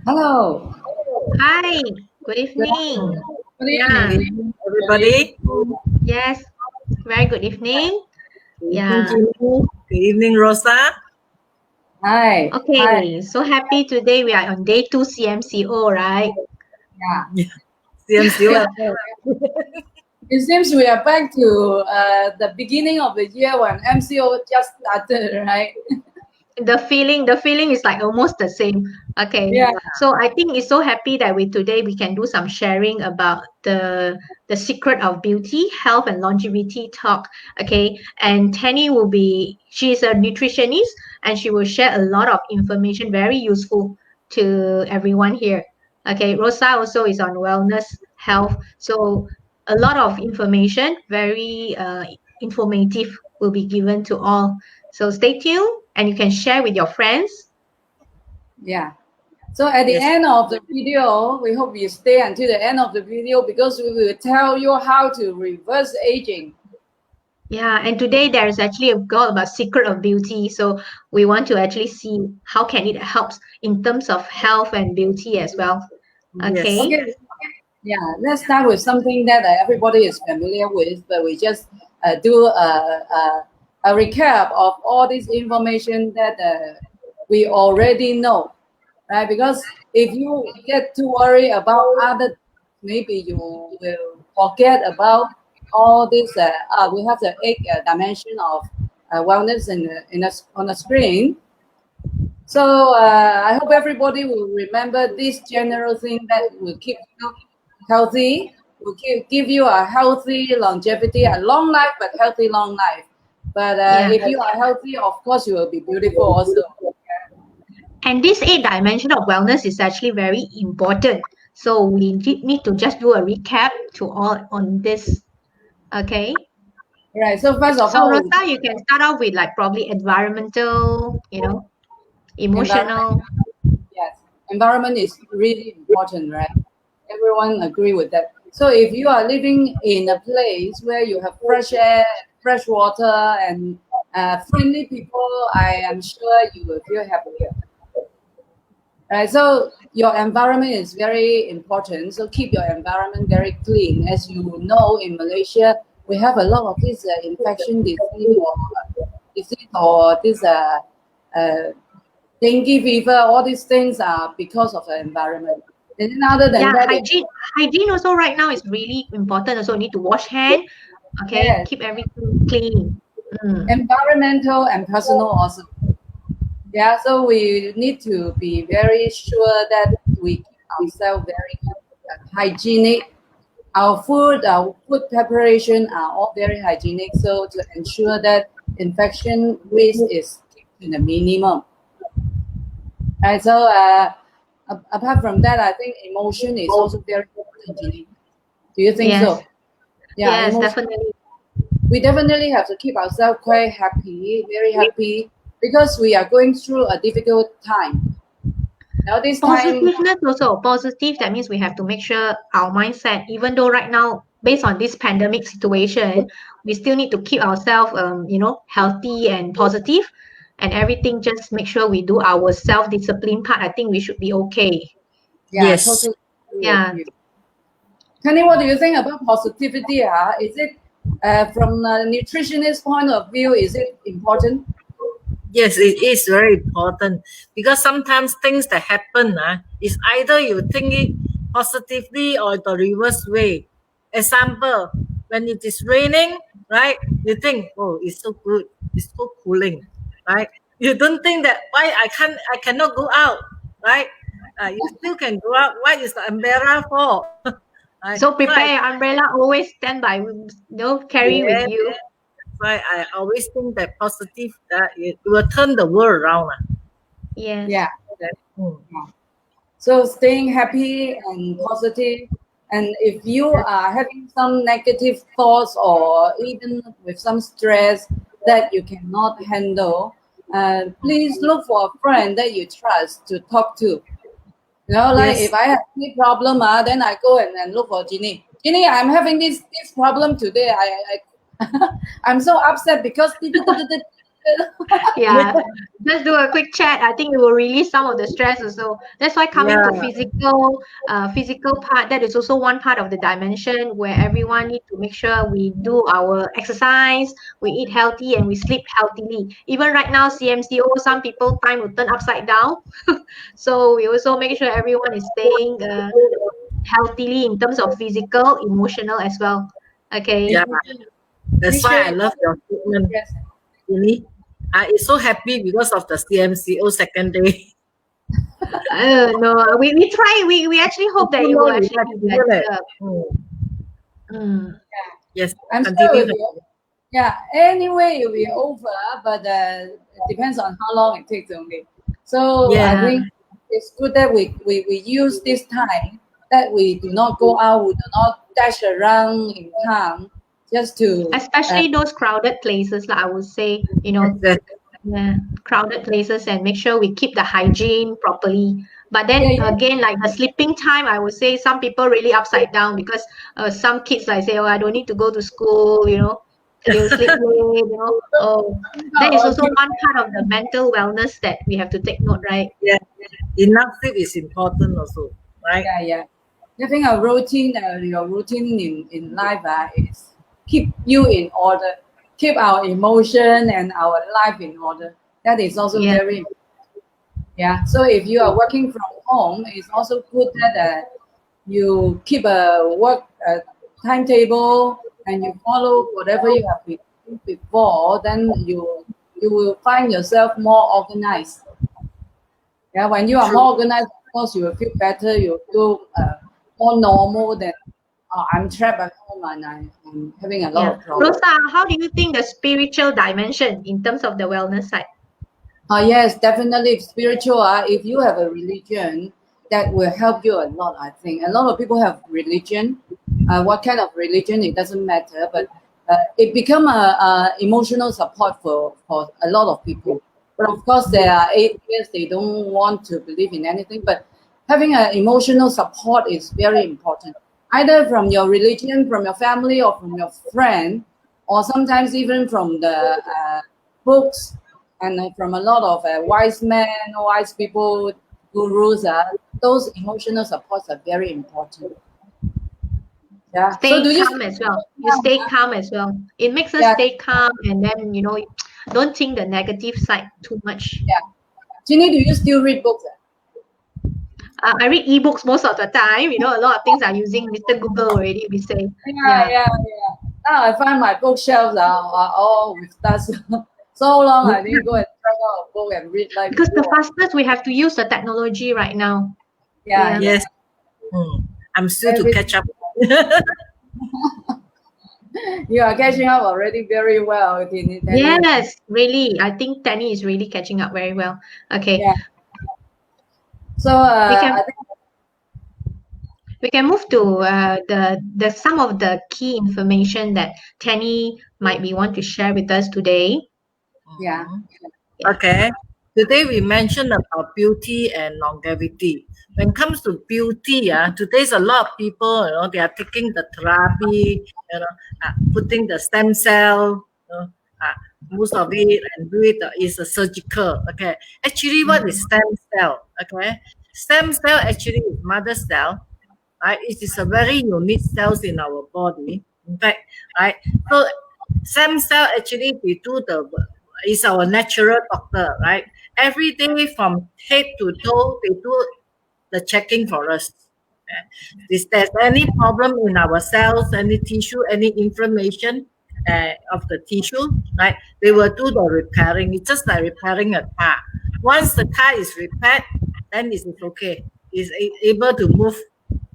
Hello. Hi, good Good evening. afternoon. Good Yeah, evening. Good evening, everybody. yes, very good evening. Good evening, Yeah, Jimmy. Good evening, Rosa. Hi. Hi. okay, so happy today. We are on day two CMCO, right? Yeah. Yeah, CMCO as well. It seems we are back to the beginning of the year when MCO just started, right? The feeling is like almost the same. Okay, Yeah. so I think it's so happy that we can do some sharing about the secret of beauty, health, and longevity talk. Okay, and she's a nutritionist and she will share a lot of information, very useful to everyone here. Okay, Rosa also is on wellness, health, so a lot of information, very informative, will be given to all. So stay tuned and you can share with your friends. Yeah. So at the Yes. end of the video, we hope you stay until the end of the video because we will tell you how to reverse aging. Yeah, and today there is actually a goal about secret of beauty. So we want to actually see how can it helps in terms of health and beauty as well. Yes. Okay. Okay. Yeah. Let's start with something that everybody is familiar with, but we just do a recap of all this information that we already know, right? Because if you get too worried about other, maybe you will forget about all this. We have the eight dimension of wellness on the screen. So I hope everybody will remember this general thing that will keep you healthy, will give you a healthy longevity, a long life, but healthy long life. But Yeah. if you are healthy, of course you will be beautiful also. And this eight dimension of wellness is actually very important. So we need to just do a recap to all on this. Okay. Right. So first of So all, we Rosa, you can start off with like probably environmental, environment. emotional. Yes, environment is really important, right? Everyone agree with that. So if you are living in a place where you have fresh air, fresh water, and friendly people, I am sure you will feel happier. Right. So your environment is very important. So keep your environment very clean. As you know, in Malaysia, we have a lot of this infection disease or this uh, dengue fever. All these things are because of the environment. And then other than Yeah, that, hygiene also right now is really important. Also need to wash hand. Okay, yes, keep everything clean. Mm. environmental and personal also. Yeah, so we need to be very sure that we keep ourselves very hygienic. Our food preparation are all very hygienic. So to ensure that infection risk is kept to the minimum. Right. So apart from that, I think emotion is also very important, Jenny. Do you think Yes, so? Yeah, yes, emotion. definitely. We definitely have to keep ourselves quite happy, very happy, because we are going through a difficult time. Now this time, Positiveness also positive. That means we have to make sure our mindset, even though right now, based on this pandemic situation, we still need to keep ourselves, healthy and positive, and everything. Just make sure we do our self-discipline part. I think we should be okay. yeah, Yes. totally agree with Yeah. you. Kenny, what do you think about positivity? Is it from a nutritionist point of view? Is it important? Yes, it is very important because sometimes things that happen is either you think it positively or the reverse way. Example, when it is raining, right? You think, oh, it's so good, it's so cooling, right? You don't think that why I cannot go out, right? You still can go out. What is the umbrella for? Right? So So I prepare your umbrella. Always stand by. Carry with yes, you. that's why I always think that positive that it will turn the world around. Yes. Yeah. Mm. Yeah. So staying happy and positive, and if you are having some negative thoughts or even with some stress that you cannot handle, please look for a friend that you trust to talk to. You know, like if Yes. I have any problem, then I go and look for Ginny. Ginny, I'm having this problem today. I'm so upset because Yeah, just do a quick chat. I think it will release some of the stress also. That's why coming to physical part, that is also one part of the dimension where everyone need to make sure we do our exercise, we eat healthy, and we sleep healthily. Even right now, CMCO, some people time will turn upside down. So we also make sure everyone is staying healthily in terms of physical, emotional as well. Okay. Yeah, that's why I love your statement, Yes. really. I is so happy because of the CMCO second day. No, we try. We actually hope that it will More actually relaxed, be isn't it? better. Mm. Yes, I'm sure continue. it will. Yeah, anyway, it will be over, but it depends on how long it takes only. So I Yeah. think it's good that we use this time that we do not go out, we do not dash around in town just to Especially those crowded places, like I would say, Exactly. yeah, crowded places, and make sure we keep the hygiene properly. But then yeah, again, like the sleeping time, I would say some people really upside down because some kids like say, "Oh, I don't need to go to school," they'll sleep late, Oh, that is also one part of the mental wellness that we have to take note, right? Yeah. Enough sleep is important also, right? yeah. Having a routine, your routine in life is keep you in order, keep our emotion and our life in order. That is also Yeah. very important. Yeah. So if you are working from home, it's also good that you keep a work timetable and you follow whatever you have been doing before. Then you will find yourself more organized. Yeah. When you are True. more organized, of course, you will feel better. You will feel more normal than I'm trapped at home and I'm having a lot Yeah. of problems. Rosa, how do you think the spiritual dimension in terms of the wellness side? Yes, definitely spiritual. If you have a religion, that will help you a lot. I think a lot of people have religion. What kind of religion? It doesn't matter, but it become a emotional support for a lot of people. But of course, there are atheists. They don't want to believe in anything. But having an emotional support is very important. Either from your religion, from your family, or from your friend, or sometimes even from the books and from a lot of wise men, wise people, gurus. Those emotional supports are very important. Yeah. So Stay do you? calm as well. You stay calm as well. It makes us Yeah, stay calm, and then don't think the negative side too much. yeah. Ginny, do you still read books? I read ebooks most of the time. A lot of things are using Mr. Google already. We say, Yeah, yeah, yeah, yeah. Now I find my bookshelves are all with dust. So long I didn't go and try out a book and read like because the before. fastest we have to use the technology right now. Yeah, Yeah. yeah. Yes. I'm still to Every, catch up. you are catching up already very well, Ginny. Yes, really. I think Tanny is really catching up very well. Okay, Yeah. So we can I think we can move to the some of the key information that Tanny might be want to share with us today. yeah. Okay. Today we mentioned about beauty and longevity. When it comes to beauty, today's a lot of people, they are taking the therapy, putting the stem cell, most of it and do it is a surgical. Okay. Actually, what is stem cell? Okay. Stem cell actually is mother cell, right? It is a very unique cells in our body. In fact, right? So stem cell actually we do is our natural doctor, right? Every day from head to toe, they do the checking for us. If there's any problem in our cells, any tissue, any inflammation of the tissue, right? They will do the repairing. It's just like repairing a car. Once the car is repaired, then it is okay. It's able to move,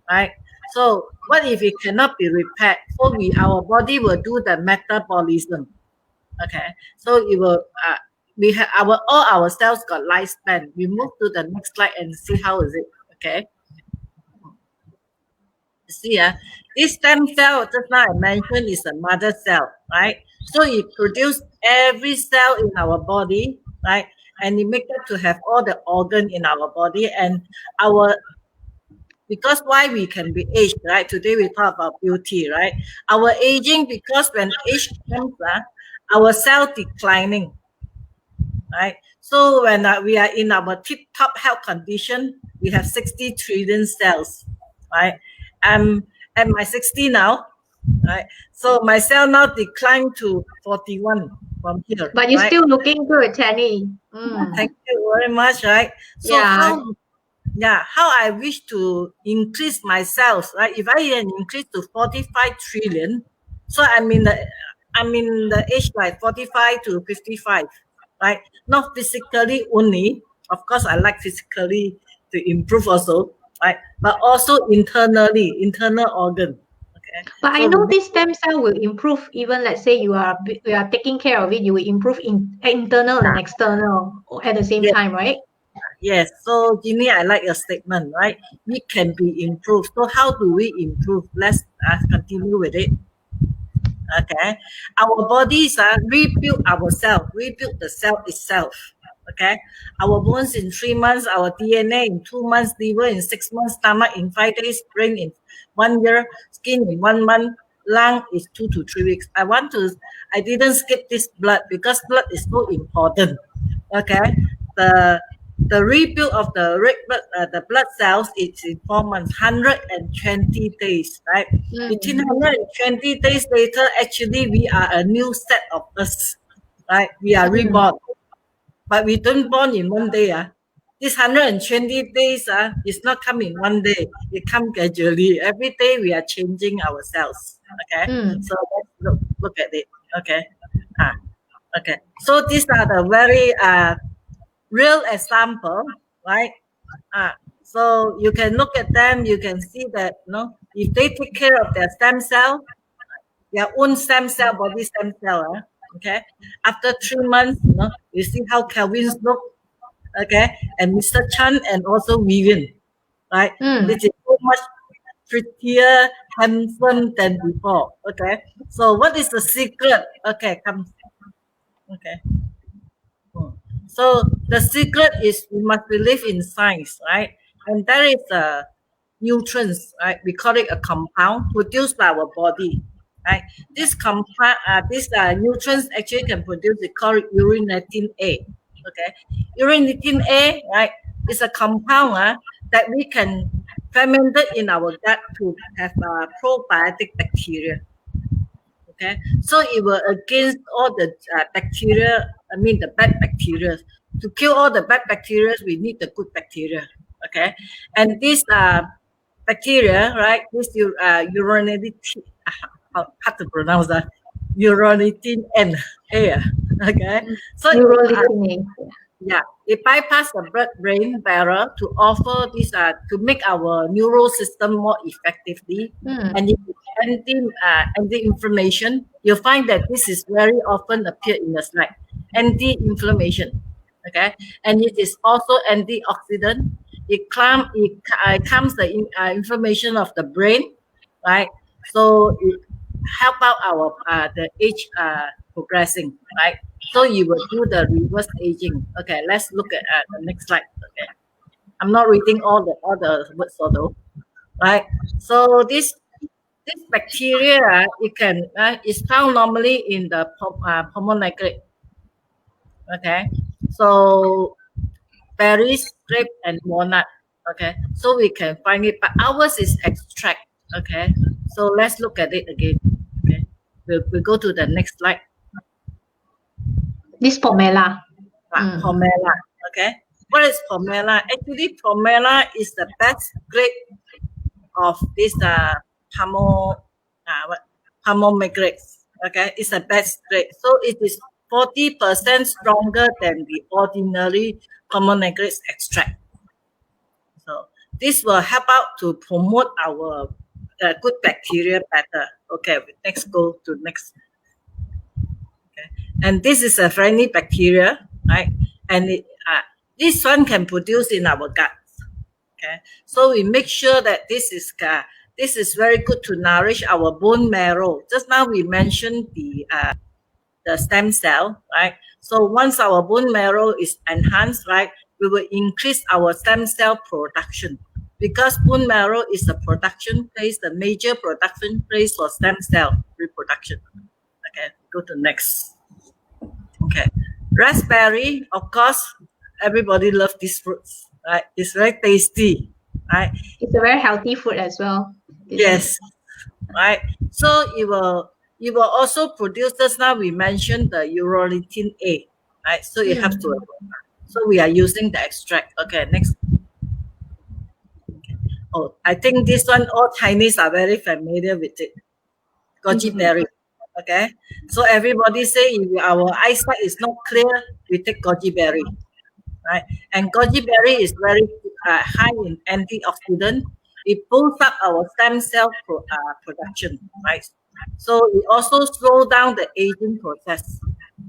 right? So what if it cannot be repaired? So our body will do the metabolism. Okay, so it will we have all our cells got lifespan. We move to the next slide and see how is it. Okay, see this stem cell just now I mentioned is a mother cell, right? So it produces every cell in our body, right? And it makes it to have all the organ in our body and our because why we can be aged, right? Today we talk about beauty, right? Our aging because when age comes, our cell declining, right? So when we are in our tip-top health condition, we have 60 trillion cells, right? I'm at my 60 now, right? So my cell now declined to 41 from here, But you're right? still looking good, Tanny. Thank you very much, right? So Yeah. how I wish to increase my cells, right? If I can increase to 45 trillion, so I'm in the age like 45 to 55, right? Not physically only. Of course, I like physically to improve also, right? But also internally, internal organ. Okay. But I So know this stem cell will improve even let's say you are taking care of it, you will improve internal and external at the same yes, time, right? yes. So Ginny, I like your statement, right? We can be improved. So how do we improve? Let's continue with it. Okay, our bodies rebuild ourselves, rebuild the cell itself. Okay, our bones in 3 months, our DNA in 2 months, liver in 6 months, stomach in 5 days, brain in 1 year, skin in 1 month, lung is 2 to 3 weeks. I didn't skip this blood because blood is so important. Okay, the rebuild of the blood cells is in 4 months, 120 days, right? Between 120 days later, actually, we are a new set of us, right? We are reborn, but we don't born in one day. This 120 days is not come in one day. It come gradually. Every day we are changing ourselves. Okay, so let's look at it. Okay, okay. So these are the very real example, right? So you can look at them, you can see that, if they take care of their stem cell, their own stem cell, body stem cell, okay, after 3 months, you see how Kelvin's look, okay, and Mr. Chan and also Vivian, right? Which is so much prettier, handsome than before, okay? So what is the secret? Okay, come, okay. So the secret is we must believe in science, right? And there is nutrients, right? We call it a compound produced by our body, right? This compound, these nutrients actually can produce. We call it urinatin A. Okay, urinatin A, right, is a compound that we can ferment it in our gut to have probiotic bacteria. Okay, so it will against all the bacteria. I mean the bad bacteria. To kill all the bad bacteria, we need the good bacteria. Okay, and this bacteria, right? This urinatin, how to pronounce that? Urinatin N. Okay, so yeah, it bypass the blood-brain barrier to offer this to make our neural system more effectively, and it anti-inflammation. You'll find that this is very often appear in the slide. Anti-inflammation, okay, and it is also antioxidant. It calms the inflammation of the brain, right? So it help out our the age progressing, right? So you will do the reverse aging. Okay, let's look at the next slide. Okay, I'm not reading all the words although, right? So this bacteria it can is found normally in the pomegranate. Okay, so berries, grape, and walnut. Okay, so we can find it, but ours is extract. Okay, so let's look at it again. Okay, we'll go to the next slide. This pomela. Pomela. Okay, what is pomela? Actually, pomela is the best grade of this pomegranate. Okay, it's the best grade. So it is 40% stronger than the ordinary pomegranate extract. So this will help out to promote our good bacteria better. Okay, next go to next. Okay, and this is a friendly bacteria, right? And this one can produce in our guts. Okay, so we make sure that this is very good to nourish our bone marrow. Just now we mentioned the stem cell, right? So once our bone marrow is enhanced, right, we will increase our stem cell production because bone marrow is the production place, the major production place for stem cell reproduction. Okay, go to next. Okay, Raspberry, of course, everybody loves these fruits, right? It's very tasty, right? It's a very healthy food as well. Yes, right. So it will also produce. Just now we mentioned the urolithin A, right? So you have to. So we are using the extract. Okay, next. Oh, I think this one all Chinese are very familiar with it. Goji berry. Okay, so everybody say if our eyesight is not clear, we take goji berry, right? And goji berry is very high in antioxidant. It pulls up our stem cell production, right? So it also slow down the aging process.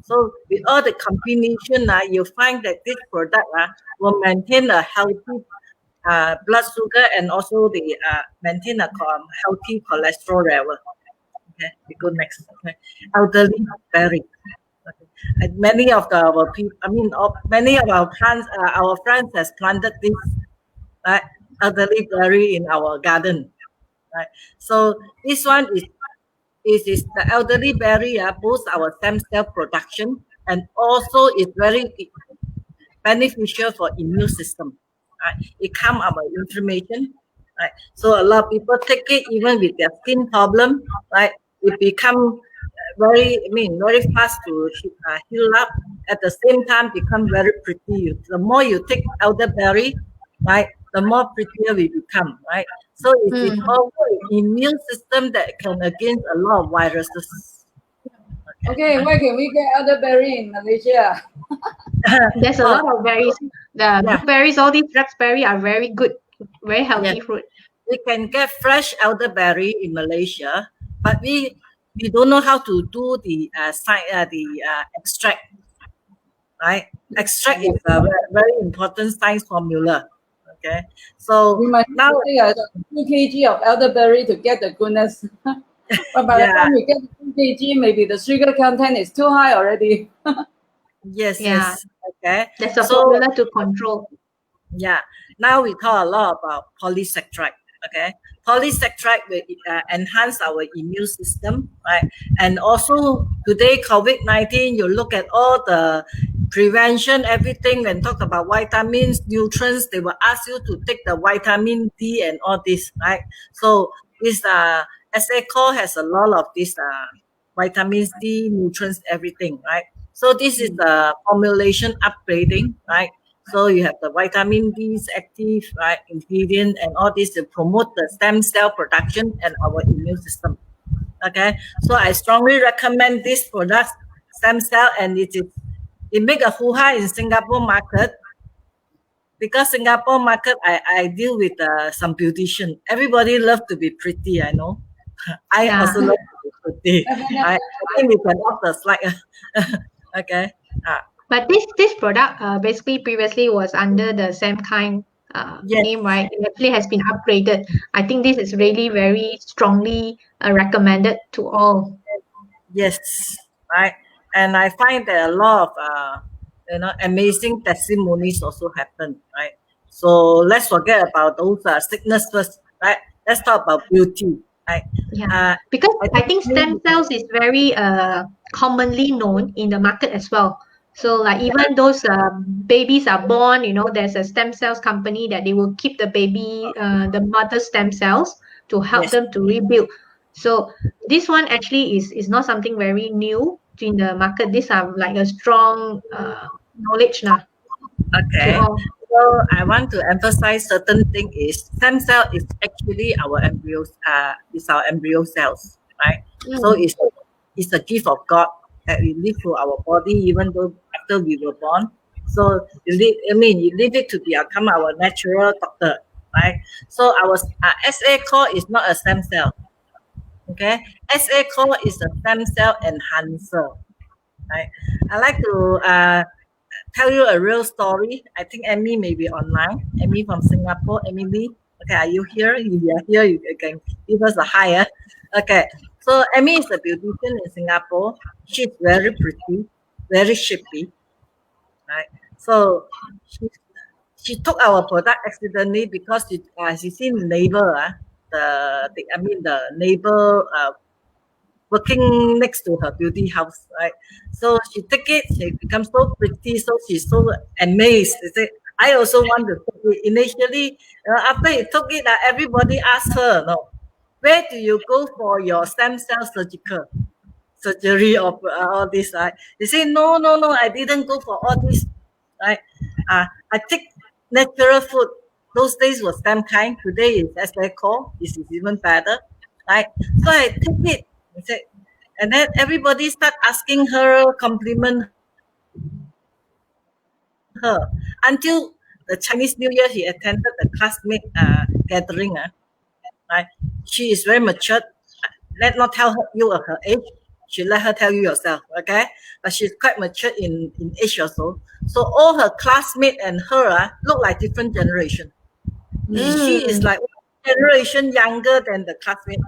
So with all the combination, you find that this product will maintain a healthy blood sugar and also the maintain a healthy cholesterol level. Okay, we go next. Okay, elderly berry. Okay. And many of our people, many of our friends has planted this elderly berry in our garden. Right. So this one is the elderly berry boosts our stem cell production and also is very beneficial for immune system. Right. It calm our inflammation. Right. So a lot of people take it even with their skin problem. Right. It become very fast to heal up. At the same time, become very pretty. The more you take elderberry, right, the more prettier we become, right? So it is also an immune system that can against a lot of viruses. Okay, where can we get elderberry in Malaysia? There's a lot of berries. The blueberries, all these raspberry are very good, very healthy fruit. We can get fresh elderberry in Malaysia, but we don't know how to do the extract. Right, extract is a very important science formula. Okay, so We might now take 2 kg of elderberry to get the goodness. But by the time we get 2 kg, maybe the sugar content is too high already. yes. Okay, there's a formula to control. Yeah, now we talk a lot about polysaccharide. Okay, polysaccharide will enhance our immune system, right? And also today COVID-19, you look at all the prevention, everything, when talk about vitamins, nutrients, they will ask you to take the vitamin D and all this, right? So this SA Core has a lot of this vitamins D, nutrients, everything, right? So this is the formulation upgrading, right? So you have the vitamin D's active, right, ingredient and all this to promote the stem cell production and our immune system. Okay, so I strongly recommend this product, stem cell, and it make a hoo-ha in Singapore market because Singapore market I deal with some beautician. Everybody love to be pretty, I know. I also love to be pretty. I think we can off the slide. Okay. But this product basically previously was under the same kind name, right? It actually has been upgraded. I think this is really very strongly recommended to all. Yes, right. And I find that a lot of amazing testimonies also happen, right? So let's forget about those sickness first, right? Let's talk about beauty, right? Yeah, because I think stem cells is very commonly known in the market as well. So like even those babies are born, there's a stem cells company that they will keep the baby, the mother stem cells to help them to rebuild. So this one actually is not something very new in the market. These are like a strong knowledge now. Okay. So I want to emphasize certain thing is stem cell is actually our embryos, is our embryo cells, right? So it's a gift of God that we live through our body even though after we were born. So you leave it to become our natural doctor, right? So our SA Core is not a stem cell. Okay, SA Core is a stem cell enhancer, right? I like to tell you a real story. I think Emmy may be online. Emmy from Singapore. Emily, okay, are you here? If you are here, you can give us a hi. Okay, so Emmy is a beautician in Singapore. She's very pretty, very shapy, right? So she took our product accidentally because she seen the neighbor, the neighbor working next to her beauty house, right? So she take it, she becomes so pretty, so she's so amazed. She said, I also want to take it. Initially, after he took it, everybody asked her, no, where do you go for your stem cell surgery of all this, right? They say, no, I didn't go for all this, right? I take natural food. Those days was stem kind. Today is as they call. This is even better, right? So I take it. I said, and then everybody start asking her, compliment her until the Chinese New Year. He attended the classmate gathering. Right? She is very matured. Let not tell you her age. She let her tell you yourself, okay? But she's quite mature in age also. So all her classmates and her look like different generation. She is like one generation younger than the classmate.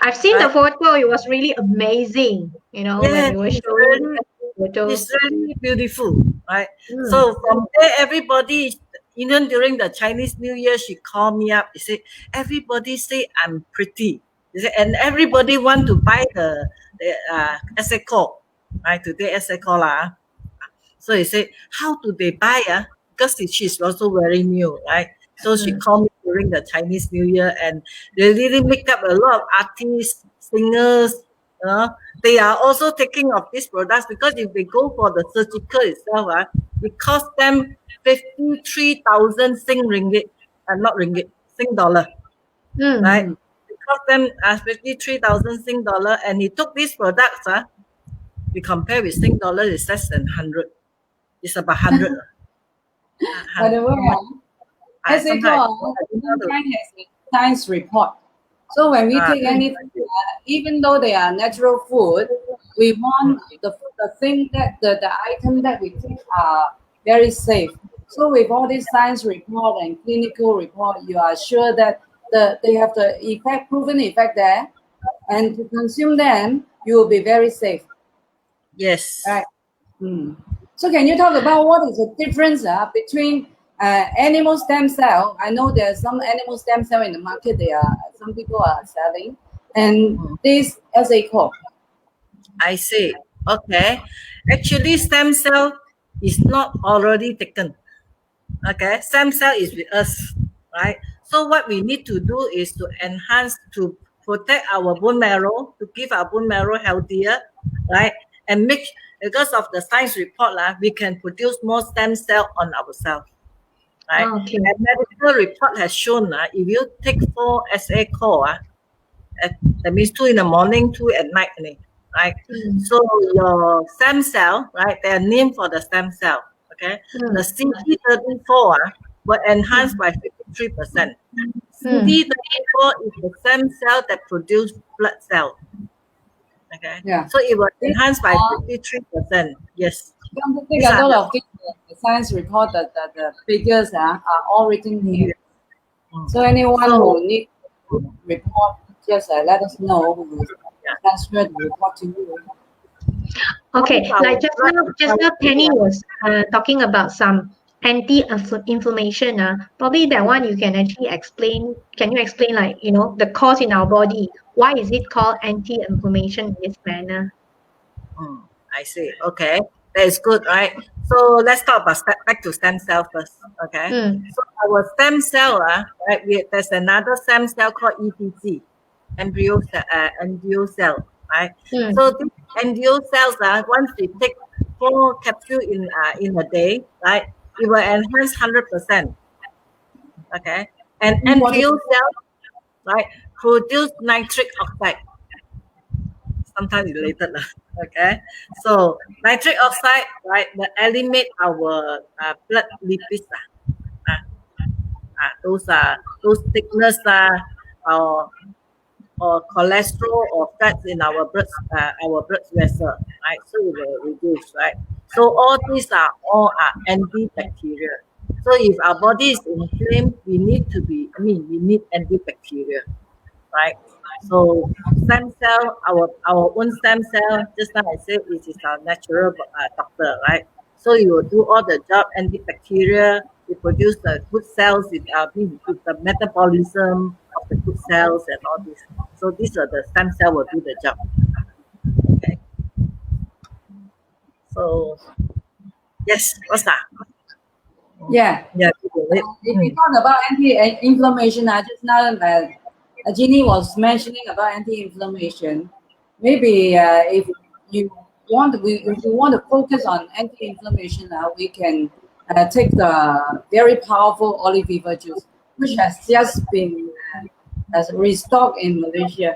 I've seen the Right. photo. It was really amazing. You know, Yeah, when you were it's showing really, the photos. it's really beautiful, right? So from there, everybody, even during the Chinese New Year, she called me up. She said, everybody say I'm pretty. She said, and everybody want to buy the essay call, right? Today essay call lah. So he said, how do they buy? Because she's also very new, right? So she called me during the Chinese New Year, and they really make up a lot of artists, singers. They are also taking of these products because if they go for the surgical itself, it costs them 53,000 Sing ringgit, not ringgit, Sing dollar, right? It cost them 53,000 Sing dollar, and he took these products. We compare with Sing dollar, it's less than 100. It's about 100. By the way, as they Sometimes call, mankind has a science report. So when we take anything, even though they are natural food, we want the thing that the item that we take are very safe. So with all this science report and clinical report, you are sure that they have the proven effect there, and to consume them, you will be very safe. Yes. Right. So can you talk about what is the difference between animal stem cell? I know there's some animal stem cell in the market. Some people are selling, and this as a core. I see. Okay. Actually, stem cell is not already taken. Okay. Stem cell is with us, right? So what we need to do is to enhance, to protect our bone marrow, to give our bone marrow healthier, right? And because of the science report, we can produce more stem cell on ourselves. Right? Okay. And medical report has shown if you take 4 SA core, that means 2 in the morning, 2 at night, right? So your stem cell, right? They are named for the stem cell. Okay, the CD34 were enhanced by 53%. CD34 is the stem cell that produce blood cell. Okay, Yeah. so it was enhanced by 53%. Yes. Don't take a lot of things. The science report that the figures are all written here. So anyone who need to report, just let us know. We will transfer the report to you. Okay, like just now Penny was talking about some anti-inflammation. Probably that one you can actually explain. Can you explain, like, the cause in our body? Why is it called anti-inflammation in this manner? I see. Okay, that is good, right? So let's talk about back to stem cell first. Okay. So our stem cell, right? There's another stem cell called ETC, embryo cell, right? So these embryo cells, once we take 4 capsules in a day, right, it will enhance 100%. Okay, and embryo cells, right, produce nitric oxide. Sometimes related, okay. So nitric oxide, right, will eliminate our blood lipids, those thickness, or cholesterol or fats in our blood vessel, right? So it will reduce, right? So all these are antibacterial. So if our body is inflamed, we need antibacterial, right? So stem cell, our own stem cell, just now I said it is our natural doctor, right? So you will do all the job, antibacterial, we produce the good cells with the metabolism of the good cells and all this. So these are the stem cell will do the job. So yes, what's that? Yeah. Yeah. If we talk about anti-inflammation, just now Jeannie was mentioning about anti-inflammation. Maybe if you if you want to focus on anti-inflammation, we can take the very powerful olive fever juice, which has just been as restocked in Malaysia.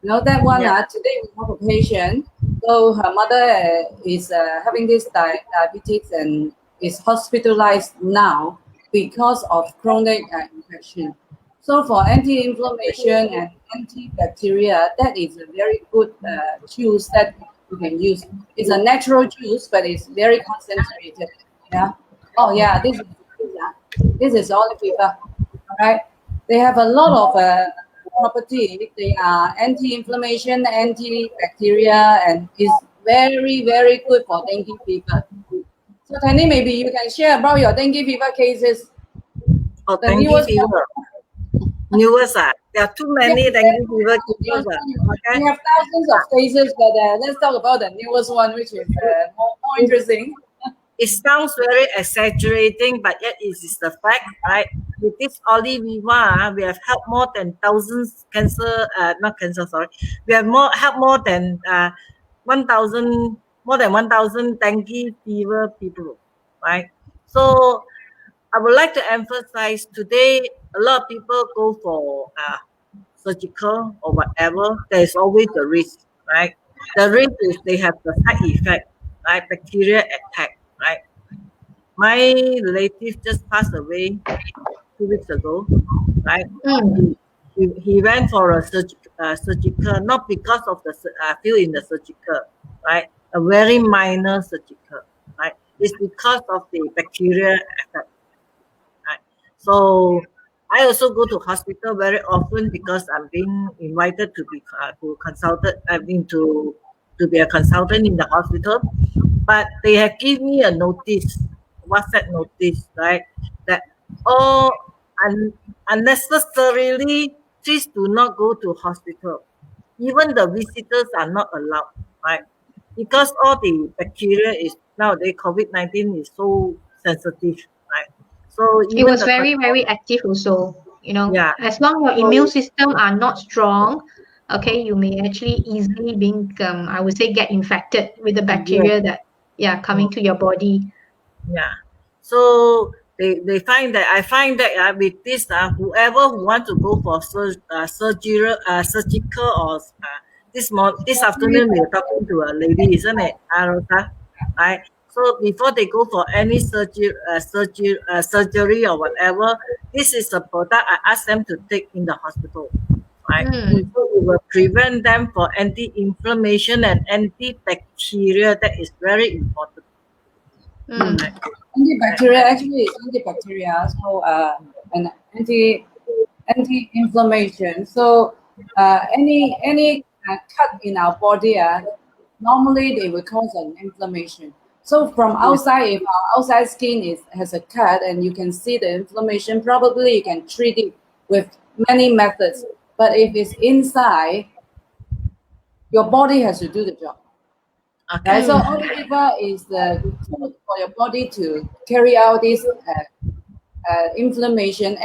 You know that one. Yeah. Today we have a patient. So her mother is having this diabetes and is hospitalized now because of chronic infection. So for anti-inflammation and antibacterial, that is a very good juice that you can use. It's a natural juice, but it's very concentrated. Yeah. Oh yeah, this is olive fever. All right. They have a lot of property. They are anti-inflammation, antibacterial, and is very, very good for dengue fever. So Tani, maybe you can share about your dengue fever cases. Oh, The dengue newest fever. Newest, there are too many dengue fever cases. We have thousands of cases, but let's talk about the newest one, which is more interesting. It sounds very exaggerating, but yet it is the fact, right? With this olive fever, we have helped more than thousands not cancer, sorry. We have helped more than 1,000 dengue fever people, right? So I would like to emphasize today, a lot of people go for surgical or whatever. There is always a risk, right? The risk is they have the side effect, right? Bacteria attack, right? My relative just passed away 2 weeks ago, right? He went for a surgical, not because of the fail in the surgical, right? A very minor surgical, right? It's because of the bacteria effect, right? So I also go to hospital very often because I'm being invited to be to be a consultant in the hospital. But they have given me a notice, WhatsApp notice, right? That all unnecessarily, please do not go to hospital. Even the visitors are not allowed, right? Because all the bacteria is nowadays COVID-19 is so sensitive, right? So It even was very, very active also. Yeah. As long your immune system are not strong, okay, you may actually easily I would say, get infected with the bacteria that, coming to your body. Yeah. So they find that I find that with this whoever who want to go for surgical or this afternoon we are talking to a lady, isn't it, Rosa? Right. So before they go for any surgery or whatever, this is a product I ask them to take in the hospital. Right. So it will prevent them for anti-inflammation and antibacterial. That is very important. Right. Antibacterial actually is antibacterial, so and anti-inflammation. So any cut in our body, normally they will cause an inflammation. So from outside, if our outside skin has a cut and you can see the inflammation, probably you can treat it with many methods. But if it's inside, your body has to do the job. Okay. Right? So olive fever is the tool for your body to carry out this anti-inflammation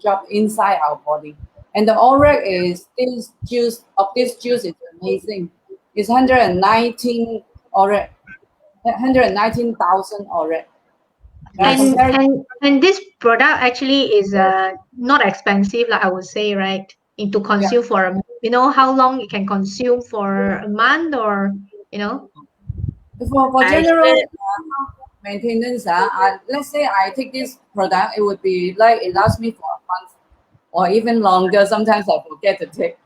job inside our body. And the ORAC is this juice is amazing. It's 119 ORAC, 119,000 ORAC. And this product actually is not expensive, like I would say, right? To consume for how long it can consume for a month, or For general maintenance, let's say I take this product, it would be like it lasts me for a month or even longer. Sometimes I forget to take.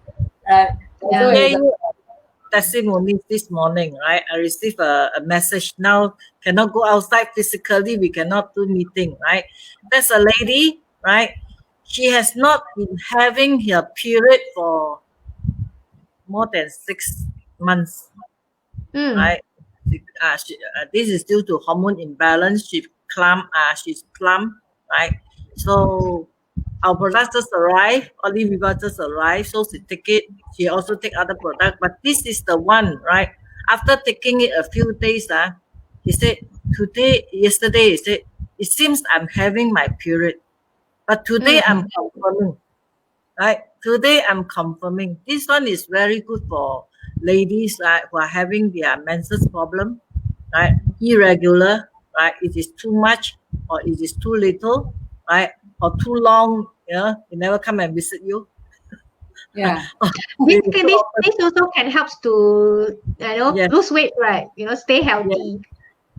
Testimony this morning, right? I received a message now. Cannot go outside physically. We cannot do meeting, right? There's a lady, right? She has not been having her period for more than 6 months, right? This is due to hormone imbalance. She's plump, right? So our products just arrived, Olive just arrived, so she take it. She also take other products, but this is the one, right? after taking it a few days, he said, yesterday, he said, it seems I'm having my period. But today I'm confirming. Right? Today I'm confirming. This one is very good for ladies, right, who are having their menses problem, right? Irregular, right? It is too much or it is too little, right? Or too long, it never come and visit you. Yeah. This also can help to Yes. lose weight, right? Stay healthy.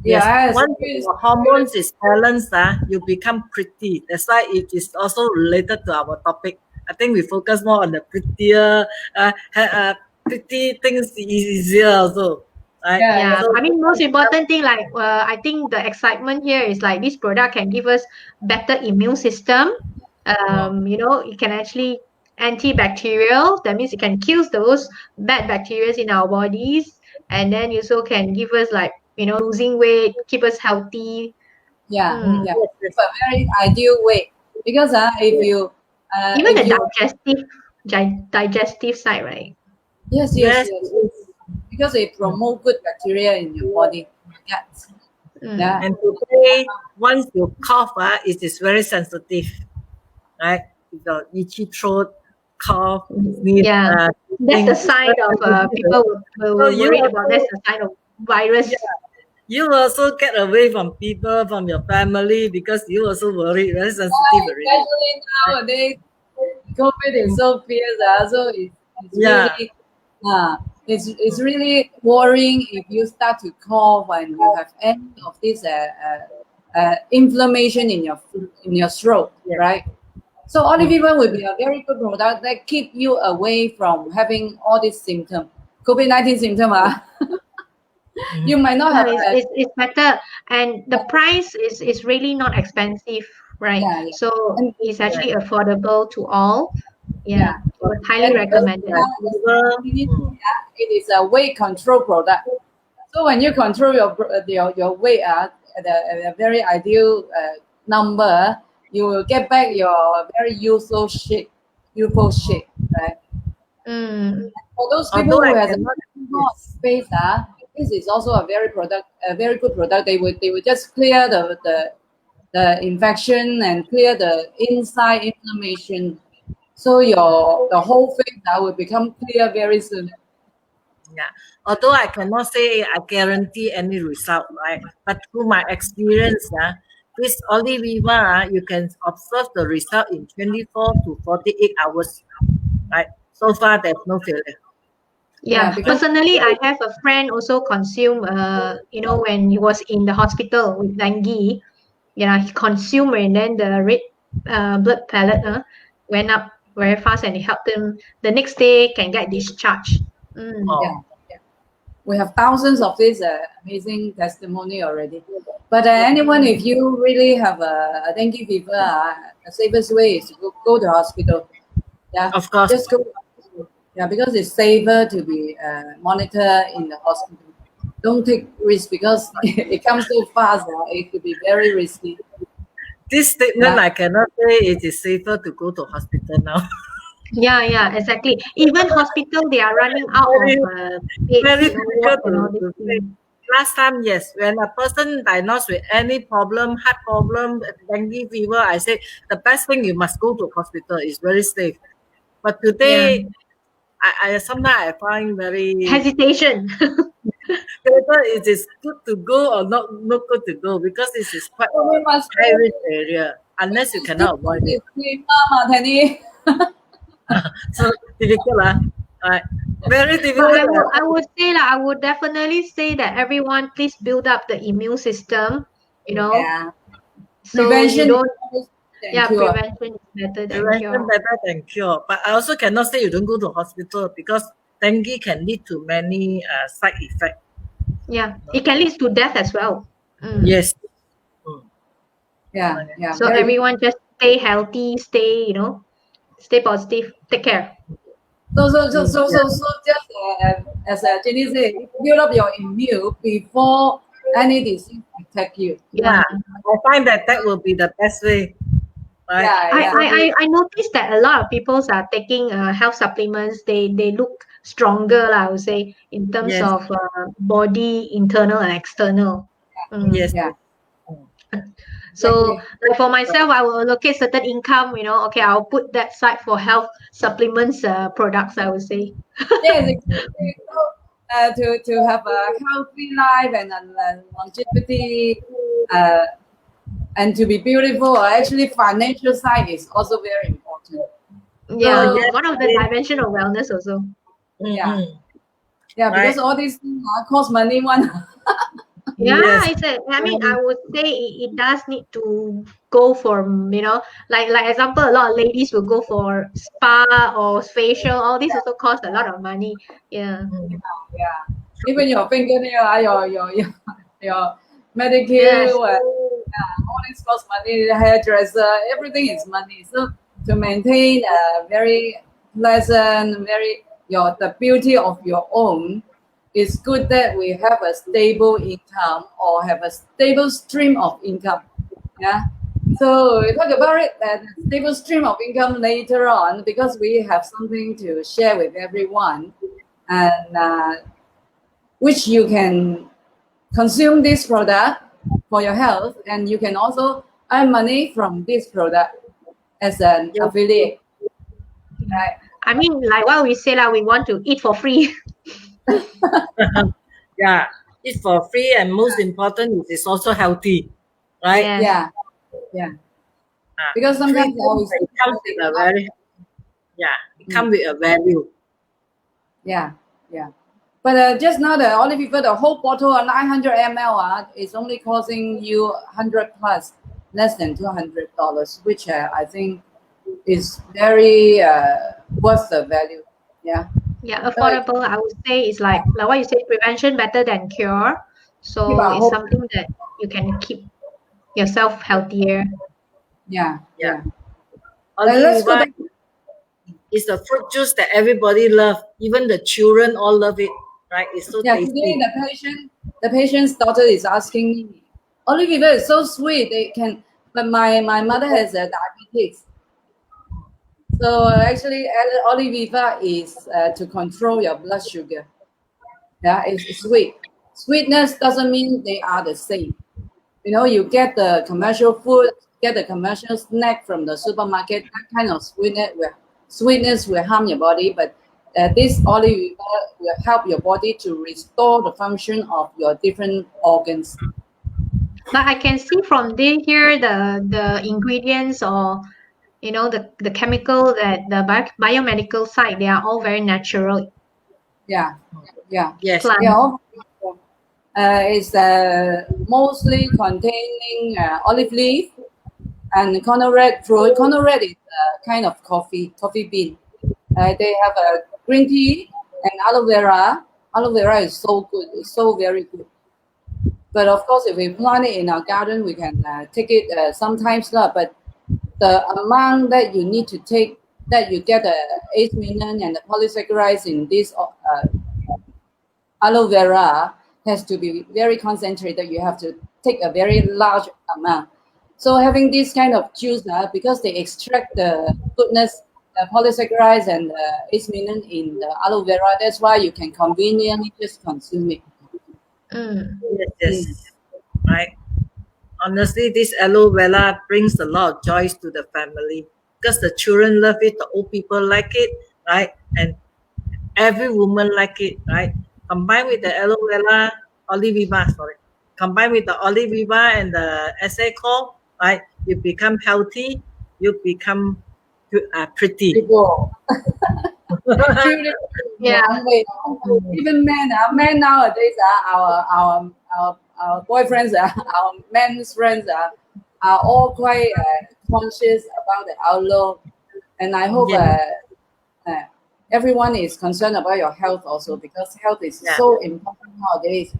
Yes. Yes. Once your hormones is balanced, you become pretty. That's why it is also related to our topic. I think we focus more on the prettier, pretty things easier also. Right? Yeah, So, I mean, most important thing, like I think the excitement here is like this product can give us better immune system. It can actually antibacterial. That means it can kill those bad bacteria in our bodies, and then also can give us like losing weight, keep us healthy. Yeah. Yeah. It's a very ideal way because if you Even if the you digestive side, right? yes. Because it promotes good bacteria in your body. Yes. Yeah. and today, once you cough, it is very sensitive, right? You got itchy throat, cough, sneeze. Yeah, that's the sign of people will worry about. That's the sign of virus. You also get away from people, from your family, because you also worry, very sensitive already. Especially nowadays, COVID is so fierce. So it's really it's really worrying if you start to cough and you have any of this inflammation in your throat, right? So Oliviva will be a very good product that keep you away from having all these symptoms. COVID-19 symptom, you might not have. It's better, and the price is really not expensive, right? Yeah. So it's actually affordable to all. Yeah, highly recommended. It is a weight control product. So when you control your weight at a very ideal number, you will get back your very youthful shape, right? For those people who has a lot of space, this is also a very good product. They would just clear the infection and clear the inside inflammation. So the whole face will become clear very soon. Yeah. Although I cannot say I guarantee any result, right? But through my experience, this Oliviva, you can observe the result in 24 to 48 hours, right? So far, there's no failure. Yeah, personally, I have a friend also consume, when he was in the hospital with dengue, he consumed and then the red blood pellet went up very fast and it helped him. The next day can get discharged. Yeah. We have thousands of this amazing testimony already. But anyone, if you really have a dengue fever, the safest way is to go to hospital. Yeah, of course. Just go. Yeah, because it's safer to be monitored in the hospital. Don't take risk because it comes so fast. It could be very risky. This statement, I cannot say it is safer to go to hospital now. Yeah, exactly. Even hospital, they are running out of very difficult to say. Last time, yes, when a person diagnosed with any problem, heart problem, dengue fever, I said the best thing you must go to hospital. Is very safe. But today, I sometimes I find very hesitation. Whether it is good to go or not good to go because this is quite a high risk area unless you cannot avoid it. So difficult, very difficult. I would say I would definitely say that everyone please build up the immune system. Yeah. So prevention. Prevention is better than cure. Better than cure. But I also cannot say you don't go to hospital because dengue can lead to many side effects. Yeah, it can lead to death as well. Yes. Yeah. So everyone just stay healthy, stay positive, take care. So just as Jenny said, build up your immune before any disease attack you. Yeah, I find that will be the best way. right? Yeah. I noticed that a lot of people are taking health supplements. They look stronger, I would say, in terms Yes, of body, internal and external. yes, Yeah. yes. Mm. So, Exactly. like for myself, I will allocate certain income. Okay, I'll put that side for health supplements products, I would say. Yes, exactly. So, to have a healthy life and longevity, uh, and to be beautiful, actually, financial side is also very important. Yeah, Oh, So, yes, one of the yes. dimension of wellness also. yeah, Mm-hmm. yeah, Right. because all these things cost money. One. Yeah, Yes. I mean, I would say it does need to go for, like example, a lot of ladies will go for spa or facial. All this also cost a lot of money. Yeah. Mm. Yeah, even your fingernail, your Yes. medicure, all this cost money. Hairdresser, everything is money. So to maintain a very pleasant, the beauty of your own, it's good that we have a stable income or have a stable stream of income. Yeah. So we talk about it that stable stream of income later on because we have something to share with everyone, and which you can consume this product for your health, and you can also earn money from this product as an Yes. affiliate, right? I mean, like what we say, we want to eat for free. Yeah. It's for free, and most important, it is also healthy, right? Yes. Yeah, yeah. Ah, Because free sometimes I always things, it comes with a very, yeah, it Mm, comes with a value. yeah, yeah. But just now, the olive fever, the whole bottle of 900 ml is only costing you 100 plus, less than $200, which I think is very worth the value. Yeah. Yeah, So affordable, I would say, is like what you say, prevention better than cure. keep So our it's hope. something that you can keep yourself healthier. Yeah, Yeah. yeah. Let's go Oliva back. is the fruit juice that everybody love. Even the children all love it, right? It's so Yeah, today tasty. the patient's daughter is asking me, olive oil is so sweet. They can, but my mother has a diabetes. So actually, olive is to control your blood sugar. Yeah, it's sweet. Sweetness doesn't mean they are the same. You get the commercial food, get the commercial snack from the supermarket. That kind of sweetness will harm your body, but this olive oil will help your body to restore the function of your different organs. But I can see from here the ingredients or the chemical that the biomedical side, they are all very natural Yeah, yeah, Yes. yeah. plants. It's mostly containing olive leaf and corn red fruit. Corn red is a kind of coffee bean. They have a green tea and aloe vera. Aloe vera is so good. It's so very good. But of course, if we plant it in our garden, we can take it sometimes. But the amount that you need to take, that you get the 8 million and the polysaccharides in this aloe vera has to be very concentrated. You have to take a very large amount. So having this kind of juice, because they extract the goodness, the polysaccharides and the 8 million in the aloe vera, that's why you can conveniently just consume it. Mm. Yes, yes. Right. Honestly, this aloe vera brings a lot of joys to the family because the children love it, the old people like it, right? And every woman like it, right? Combined with the aloe vera, olive viva, sorry. Combined with the olive viva and the SA call, right? You become healthy, you become pretty. People, children, Yeah. wait, even men nowadays, our boyfriends, our men's friends are all quite conscious about the outlook, and I hope Yeah, uh, everyone is concerned about your health also, because health is yeah, so important nowadays.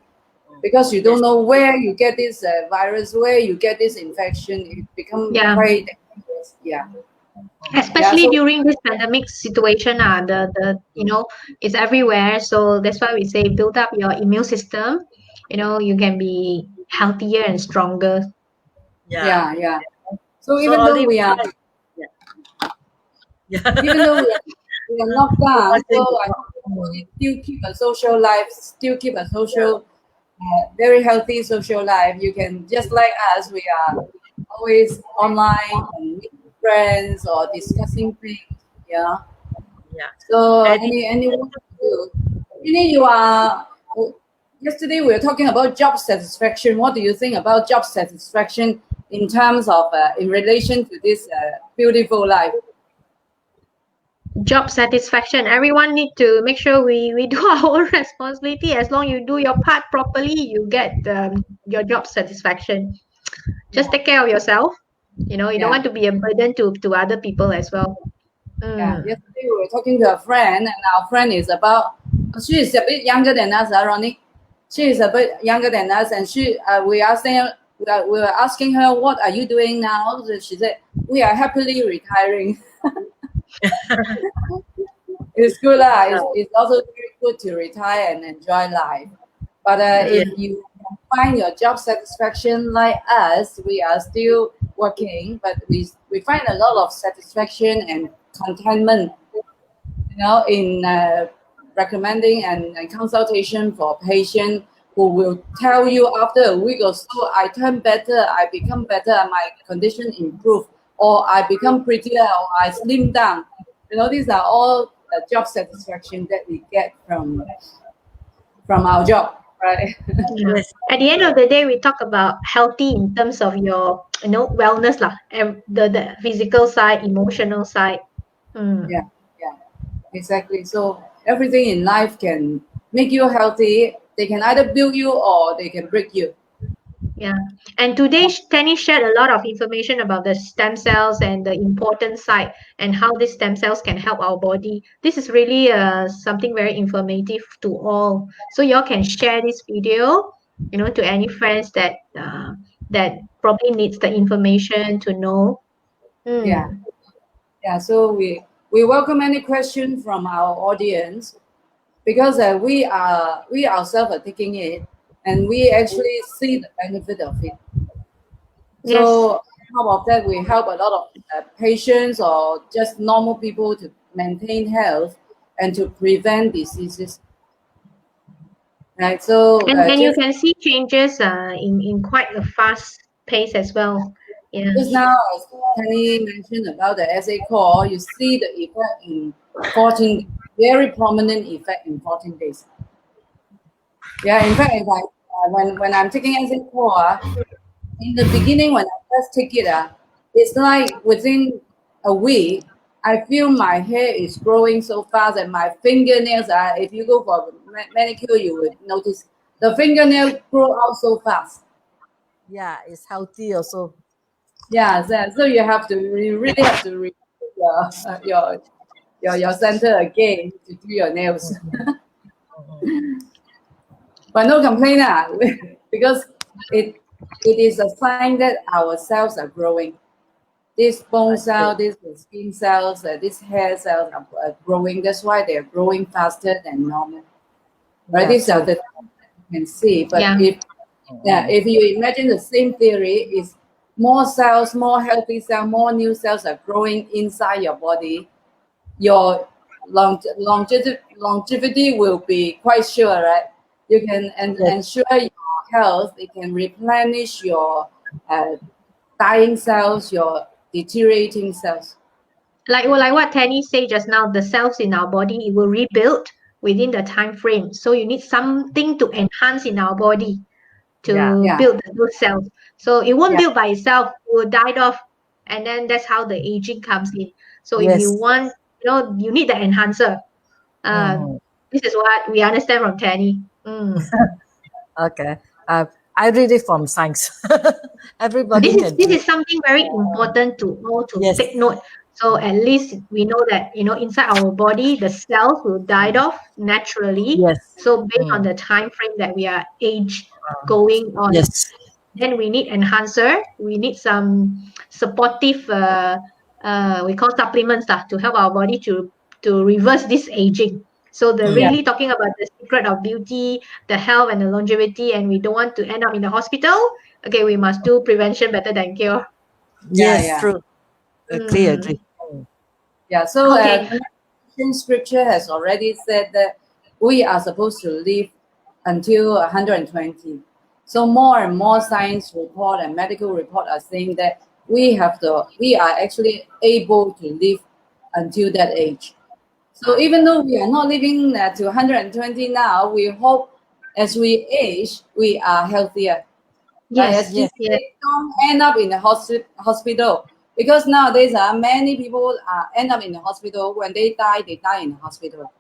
Because you don't yes, know where you get this virus, where you get this infection, it become Yeah. quite dangerous. Yeah, yeah. Especially So during this pandemic situation, it's everywhere. So that's why we say build up your immune system. You can be healthier and stronger. yeah. yeah, yeah. So even though we are, even though we are locked down, so I hope everybody still keep a social life, still keep a social, very healthy social life. You can just like us, we are always online and meeting friends or discussing things. Yeah. Yeah. So And- anyone to do. Really, you are. Yesterday we were talking about job satisfaction. What do you think about job satisfaction in terms of in relation to this beautiful life? Job satisfaction. Everyone need to make sure we do our own responsibility. As long you do your part properly, you get your job satisfaction. Just take care of yourself. You know, you don't want to be a burden to other people as well. Yeah. Yesterday we were talking to a friend, and our friend is about. She is a bit younger than us, Ronnie. She is a bit younger than us, and we were asking her, "What are you doing now?" So she said, "We are happily retiring." It's good lah. It's also very good to retire and enjoy life. But if you find your job satisfaction like us, we are still working, but we find a lot of satisfaction and contentment, you know, in recommending and consultation for patients who will tell you after a week or so, I turn better, I become better, my condition improve, or I become prettier, or I slim down. You know, these are all job satisfaction that we get from our job, right? Yeah. At the end of the day, we talk about healthy in terms of your, wellness lah, and the physical side, emotional side. Yeah, exactly. So everything in life can make you healthy. They can either build you or they can break you. Yeah. And today, Tenny shared a lot of information about the stem cells and the important side and how these stem cells can help our body. This is really something very informative to all. So y'all can share this video, to any friends that probably needs the information to know. Yeah. So we welcome any question from our audience, because we ourselves are taking it and we actually see the benefit of it. So on top of that, we help a lot of patients or just normal people to maintain health and to prevent diseases. Right. So And you can see changes in quite a fast pace as well. Yeah. just now, as Penny mentioned about the SA core, you see the effect in 14, very prominent effect in 14 days. Yeah, in fact, when I'm taking SA core, in the beginning when I first take it, it's like within a week, I feel my hair is growing so fast and my fingernails are, if you go for manicure, you would notice the fingernails grow out so fast. Yeah, it's healthy also. Yeah, so you really have to redo your center again to do your nails. But no complaint, because it is a sign that our cells are growing. This bone cell, this skin cells, this hair cells are growing. That's why they are growing faster than normal. Right? These are the things that you can see. But if you imagine the same theory, is more cells, more healthy cells, more new cells are growing inside your body, your longevity will be quite sure, right? You can ensure your health. It can replenish your dying cells, your deteriorating cells. Like what Tenny said just now, the cells in our body, it will rebuild within the time frame. So you need something to enhance in our body to build those cells. So it won't build by itself, it will die off. And then that's how the aging comes in. So if you want, you need the enhancer. This is what we understand from Tenny. Okay. I read it from science. Everybody this is something very important to know, to take note. So at least we know that, inside our body, the cells will die off naturally. So based on the time frame that we are going on, then we need enhancer. We need some supportive, we call supplements to help our body to reverse this aging. So they're really talking about the secret of beauty, the health and the longevity, and we don't want to end up in the hospital. Okay, we must do prevention better than cure. Yes, yeah. true. Agree, Mm. agree. Yeah, so Okay. scripture has already said that we are supposed to live until 120. So more and more science report and medical report are saying that we are actually able to live until that age. So even though we are not living to 120 now, we hope as we age, we are healthier. Right? Yes. As you Yes. say, don't end up in the hospital. Because nowadays, many people end up in the hospital. When they die in the hospital.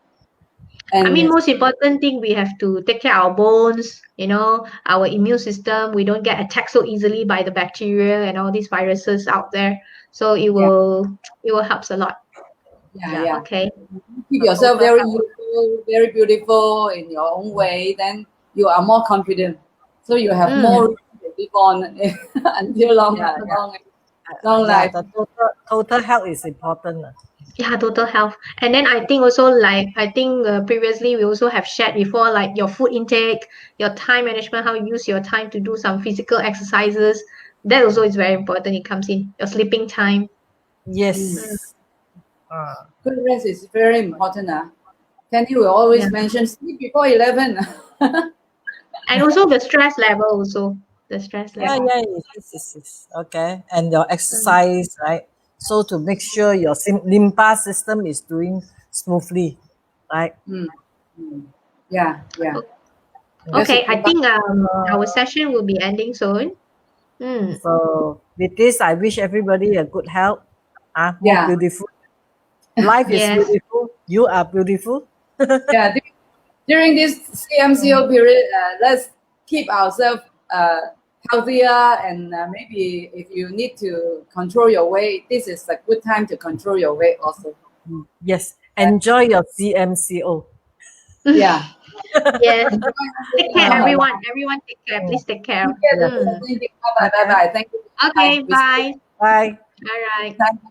I mean, And most important thing, we have to take care of our bones, our immune system. We don't get attacked so easily by the bacteria and all these viruses out there. So yeah, it will help a lot. Yeah. Okay. keep The yourself total very health. youthful, very beautiful in your own way, then you are more confident. So you have more Mm. reason to live on until Yeah, long yeah. life. The total health is important. Yeah, total health. And then I think also, like, I think previously we also have shared before, like your food intake, your time management, how you use your time to do some physical exercises. That also is very important. It comes in your sleeping time. Mm. Yes. Good rest is very important. Candy will Yeah. always mention sleep before 11. And also the stress level also. The stress Yeah, level. yeah, yes. Okay. And your Mm. exercise, right? So to make sure your lymphatic system is doing smoothly, right? Mm, mm. Yeah, yeah. O- That's Okay, it. I think our session will be ending soon. Mm. So with this, I wish everybody a good health, more Yeah, beautiful. Life is Yes. beautiful. You are beautiful. yeah. During this CMCO period, let's keep ourselves healthier, and maybe if you need to control your weight, this is a good time to control your weight also. Yes. Enjoy your CMCO. Yeah. Yes. Enjoy Take everything care, along the everyone. line. Everyone take care. Mm, Please take care. Thank you. yes. Mm. Thank you. Bye bye. Bye Okay. bye. Thank you. Okay, Bye. bye. Bye. All right. Thank you.